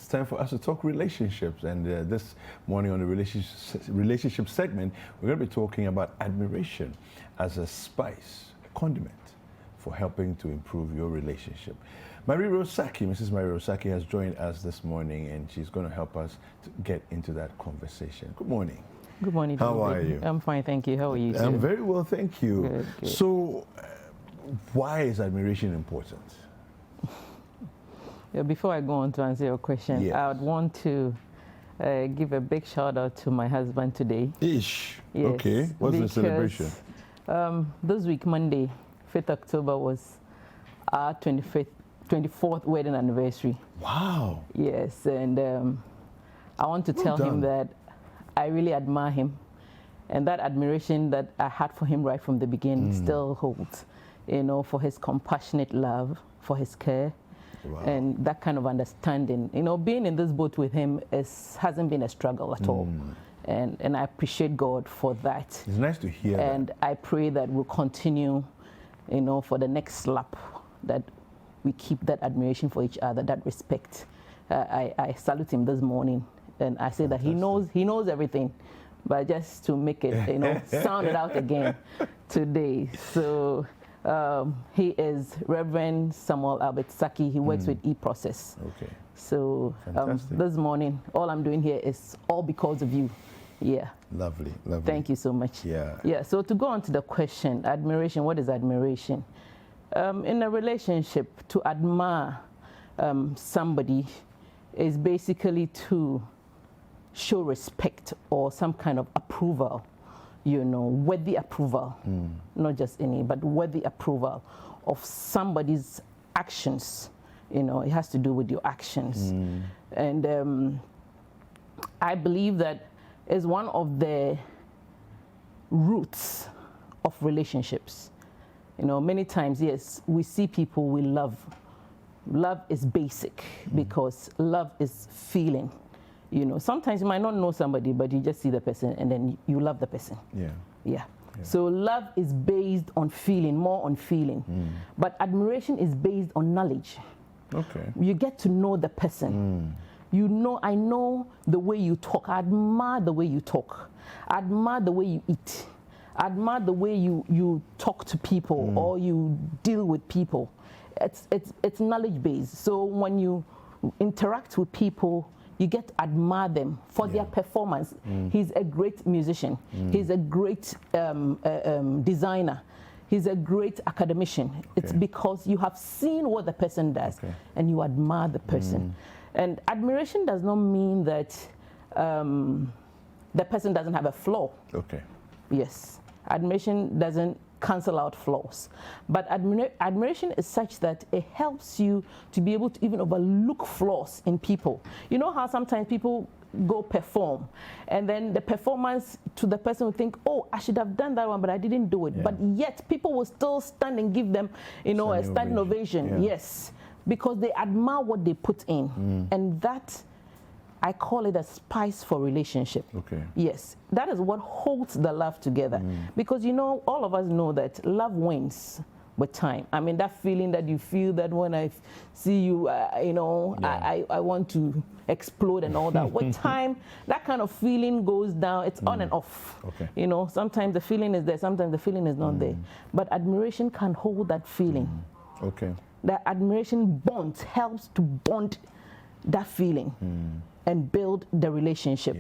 It's time for us to talk relationships, and this morning on the relationship segment, we're going to be talking about admiration as a spice, a condiment for helping to improve your relationship. Mrs. Mary Rose Sackey has joined us this morning, and she's going to help us to get into that conversation. Good morning. Good morning. How are you? I'm fine, thank you. How are you? I'm very well, thank you. Good. So, why is admiration important? Yeah, before I go on to answer your question, Yes. I would want to give a big shout out to my husband today. Ish. Yes, Okay. What's the celebration? This week, Monday, 5th October, was our 24th wedding anniversary. Wow. Yes, and I want to tell him that I really admire him. And that admiration that I had for him right from the beginning still holds, you know, for his compassionate love, for his care. Wow. And that kind of understanding. You know, being in this boat with him hasn't been a struggle at all. And I appreciate God for that. It's nice to hear and that. I pray that we'll continue, you know, for the next lap, that we keep that admiration for each other, that respect. I salute him this morning, and I say that he knows everything, but just to make it, you know, sound it out again today. So he is Reverend Samuel Albert Sackey. He works with E-Process. Okay. So this morning, all I'm doing here is all because of you. Yeah. Lovely, lovely. Thank you so much. Yeah. Yeah. So to go on to the question, admiration. What is admiration? In a relationship, to admire somebody is basically to show respect or some kind of approval. You know, worthy approval, not just any, but worthy approval of somebody's actions. You know, it has to do with your actions. And I believe that is one of the roots of relationships. You know, many times, yes, we see people we love. Love is basic because love is feeling. You know, sometimes you might not know somebody, but you just see the person and then you love the person. Yeah. So love is based on feeling, more on feeling. But admiration is based on knowledge. Okay. You get to know the person. You know, I know the way you talk. I admire the way you talk. I admire the way you eat. I admire the way you talk to people or you deal with people. It's knowledge based. So when you interact with people, you get to admire them for their performance. He's a great musician. He's a great designer. He's a great academician. It's because you have seen what the person does and you admire the person. And admiration does not mean that the person doesn't have a flaw. Okay. Yes. Admiration doesn't cancel out flaws. But admiration is such that it helps you to be able to even overlook flaws in people. You know how sometimes people go perform and then the performance to the person will think, oh, I should have done that one, but I didn't do it. But yet people will still stand and give them, you know, a standing ovation. Yes, because they admire what they put in. And that, I call it a spice for relationship. Okay. Yes, that is what holds the love together. Because, you know, all of us know that love wins with time. I mean, that feeling that you feel that when I see you, you know, I want to explode and all that. With time, that kind of feeling goes down. It's on and off. Okay. You know, sometimes the feeling is there, sometimes the feeling is not there. But admiration can hold that feeling. Okay. That admiration bonds, helps to bond that feeling and build the relationship.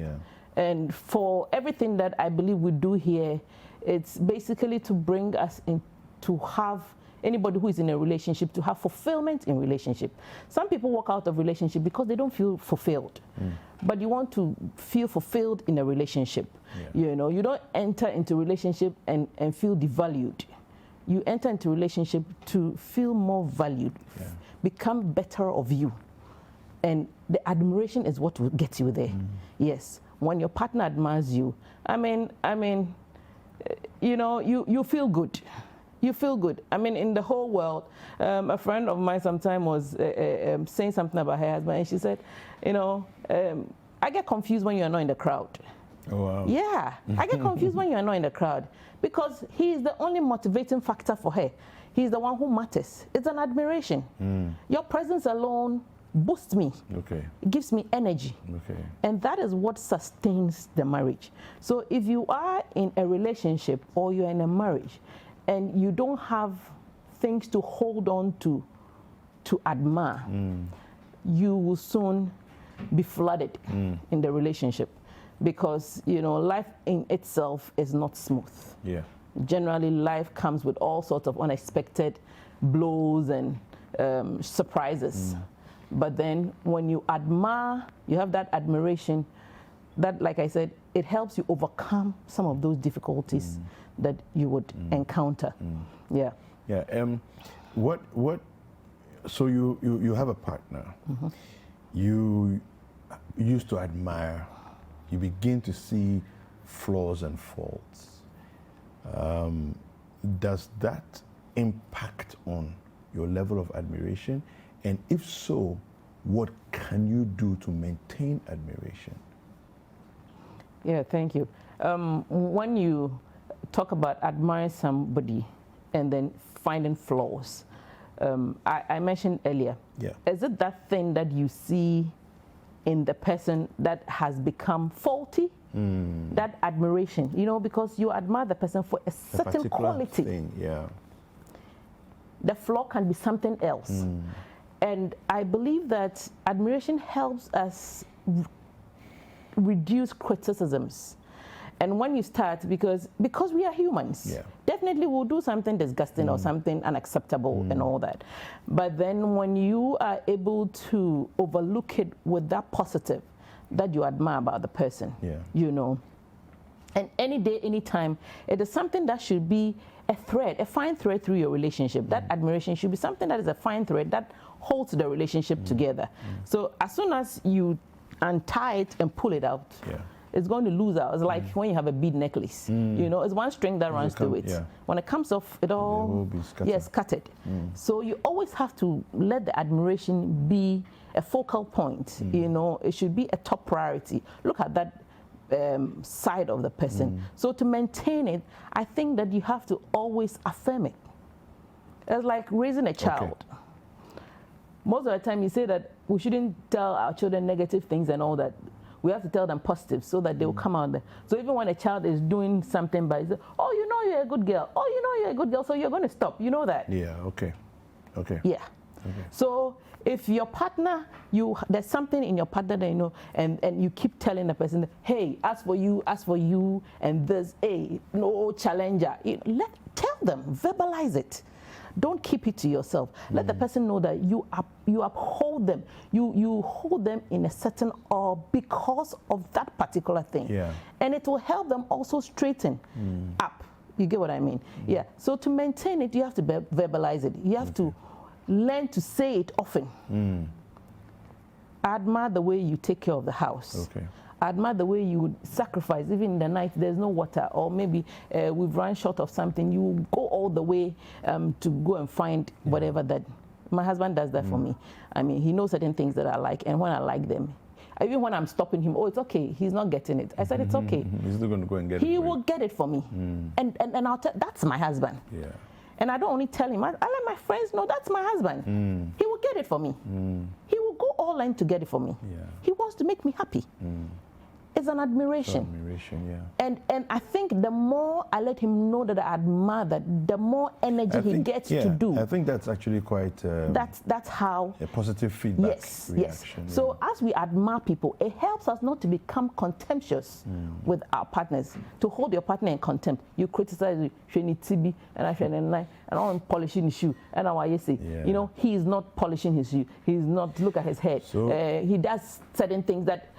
And for everything that I believe we do here, it's basically to bring us in, to have anybody who is in a relationship to have fulfillment in relationship. Some people walk out of relationship because they don't feel fulfilled. But you want to feel fulfilled in a relationship. You know, you don't enter into relationship and feel devalued. You enter into relationship to feel more valued, become better of you. And the admiration is what will get you there. Yes, when your partner admires you, I mean, you know, you feel good. You feel good. I mean, in the whole world, a friend of mine sometime was saying something about her husband, and she said, you know, I get confused when you're not in the crowd. Oh, wow. Yeah, I get confused when you're not in the crowd because he is the only motivating factor for her. He's the one who matters. It's an admiration. Your presence alone boosts me. Okay. It gives me energy. Okay. And that is what sustains the marriage. So if you are in a relationship or you're in a marriage and you don't have things to hold on to admire, you will soon be flooded in the relationship, because life in itself is not smooth. Yeah. Generally, life comes with all sorts of unexpected blows and surprises. But then when you admire, you have that admiration, that, like I said, it helps you overcome some of those difficulties that you would encounter. Yeah. Yeah. So you have a partner. You used to admire. You begin to see flaws and faults. Does that impact on your level of admiration? And if so, what can you do to maintain admiration? Yeah, thank you. When you talk about admiring somebody and then finding flaws, I mentioned earlier, is it that thing that you see in the person that has become faulty? That admiration, because you admire the person for a certain quality. Thing, yeah. The flaw can be something else. And I believe that admiration helps us reduce criticisms. And when you start, because we are humans, definitely we'll do something disgusting or something unacceptable and all that. But then when you are able to overlook it with that positive that you admire about the person, and any day, any time, it is something that should be a thread, a fine thread through your relationship. That admiration should be something that is a fine thread that holds the relationship together. So as soon as you untie it and pull it out, it's going to lose out. It's like when you have a bead necklace. It's one string that runs through it. When it comes off, it all will be scattered. Scattered. So you always have to let the admiration be a focal point. It should be a top priority. Look at that side of the person. So to maintain it, I think that you have to always affirm it. It's like raising a child. Most of the time you say that we shouldn't tell our children negative things and all that. We have to tell them positive so that they will come out there. So even when a child is doing something bad, say, oh, you're a good girl. Oh, you're a good girl, so you're going to stop. You know that. Yeah, okay. Yeah. Okay. So if your partner, there's something in your partner that and you keep telling the person, hey, as for you, and this, hey, no challenger. Tell them, verbalize it. Don't keep it to yourself. Let the person know that you uphold them. You hold them in a certain awe because of that particular thing. Yeah. And it will help them also straighten up. You get what I mean? Yeah. So to maintain it, you have to verbalize it. You have to learn to say it often. I admire the way you take care of the house. Okay. I admire the way you would sacrifice, even in the night, there's no water, or maybe we've run short of something. You go all the way to go and find whatever that. My husband does that for me. I mean, he knows certain things that I like, and when I like them, even when I'm stopping him, oh, it's okay, he's not getting it. I said, it's okay. He's still going to go and get it. He will get it for me. And I'll tell, that's my husband. Yeah. And I don't only tell him, I let my friends know that's my husband. He will get it for me. He will go all in to get it for me. Yeah. He wants to make me happy. It's an admiration. And I think the more I let him know that I admire that, the more energy he gets to do. I think that's actually quite that's how a positive feedback reaction. Yes. So as we admire people, it helps us not to become contemptuous with our partners. To hold your partner in contempt, you criticize and I'm polishing his shoe, and I say, he is not polishing his shoe. He's not. Look at his head. So, he does certain things that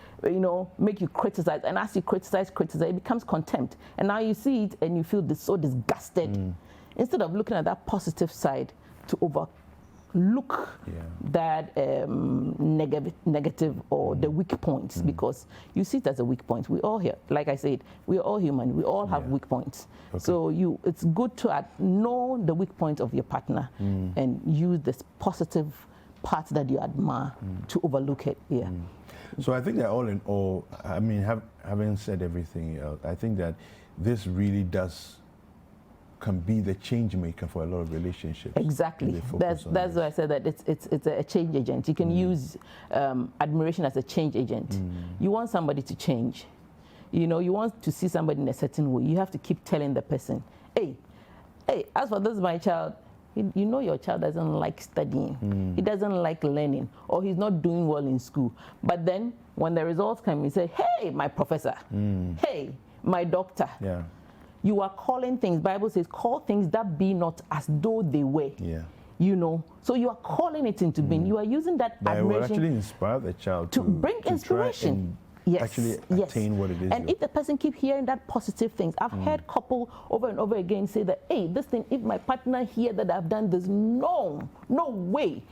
make you criticize, and as you criticize, it becomes contempt, and now you see it and you feel so disgusted. Instead of looking at that positive side to overlook that negative or the weak points, because you see it as a weak point. We all here, like I said, we are all human. We all have weak points. Okay. So it's good to know the weak point of your partner and use this positive part that you admire to overlook it. Yeah. So I think that all in all, I mean, having said everything else, I think that this really does can be the change maker for a lot of relationships. Exactly. That's why I said that it's a change agent. You can use admiration as a change agent. You want somebody to change. You know, you want to see somebody in a certain way. You have to keep telling the person, hey, as for this, my child, you know your child doesn't like studying. He doesn't like learning, or he's not doing well in school. But then when the results come, you say, hey, my professor, hey, my doctor. Yeah. You are calling things, Bible says, call things that be not as though they were. Yeah. You know, so you are calling it into being. You are using that But admiration. It will actually inspire the child to bring inspiration. Yes, actually attain what it is. And if the person keep hearing that positive things, I've heard couple over and over again say that, hey, this thing, if my partner hear that I've done this, no way.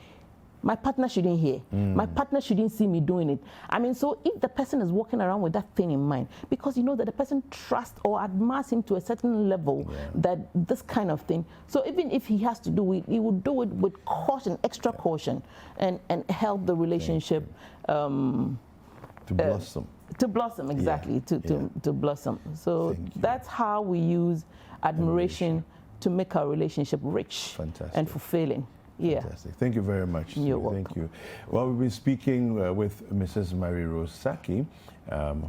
My partner shouldn't hear. My partner shouldn't see me doing it. I mean, so if the person is walking around with that thing in mind, because you know that the person trusts or admires him to a certain level, that this kind of thing. So even if he has to do it, he will do it with caution, extra caution, and help the relationship to blossom. To blossom, exactly. To blossom. So that's how we use admiration to make our relationship rich and fulfilling. Yeah. Fantastic. Thank you very much. You're welcome. Thank you. Well, we've been speaking with Mrs. Mary Rose Sakyi,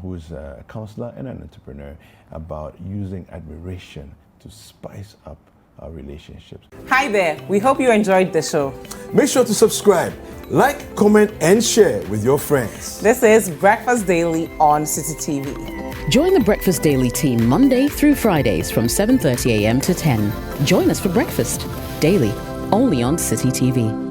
who's a counselor and an entrepreneur, about using admiration to spice up our relationships. Hi there. We hope you enjoyed the show. Make sure to subscribe, like, comment, and share with your friends. This is Breakfast Daily on Citi TV. Join the Breakfast Daily team Monday through Fridays from 7:30 a.m. to 10. Join us for breakfast daily, only on Citi TV.